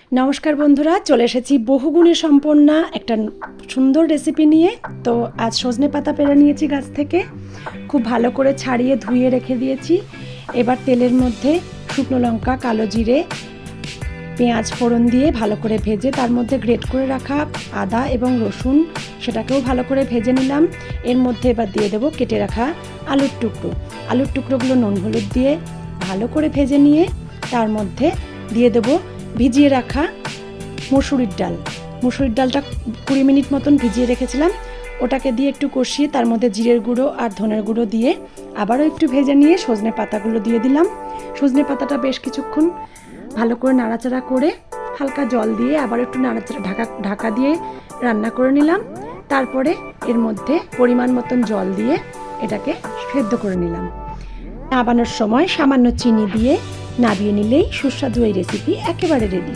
নমস্কার বন্ধুরা, চলে এসেছি বহুগুণে সম্পন্না একটা সুন্দর রেসিপি নিয়ে। তো আজ সজনে পাতা পেড়ে নিয়েছি গাছ থেকে, খুব ভালো করে ছাড়িয়ে ধুয়ে রেখে দিয়েছি। এবার তেলের মধ্যে শুকনো লঙ্কা, কালো জিরে, পেঁয়াজ ফোড়ন দিয়ে ভালো করে ভেজে তার মধ্যে গ্রেট করে রাখা আদা এবং রসুন, সেটাকেও ভালো করে ভেজে নিলাম। এর মধ্যে এবার দিয়ে দেবো কেটে রাখা আলুর টুকরোগুলো নুন হলুদ দিয়ে ভালো করে ভেজে নিয়ে তার মধ্যে দিয়ে দেবো ভিজিয়ে রাখা মুসুরির ডালটা 20 মিনিট মতন ভিজিয়ে রেখেছিলাম। ওটাকে দিয়ে একটু কষিয়ে তার মধ্যে জিরের গুঁড়ো আর ধনের গুঁড়ো দিয়ে আবারও একটু ভেজে নিয়ে সজনে পাতাগুলো দিয়ে দিলাম। সজনে পাতাটা বেশ কিছুক্ষণ ভালো করে নাড়াচাড়া করে হালকা জল দিয়ে আবার একটু নাড়াচাড়া ঢাকা দিয়ে রান্না করে নিলাম। তারপরে এর মধ্যে পরিমাণ মতন জল দিয়ে এটাকে সেদ্ধ করে নিলাম। নাবানোর সময় সামান্য চিনি দিয়ে নাবিয়ে নিলেই সুস্বাদু এই রেসিপি একেবারে রেডি।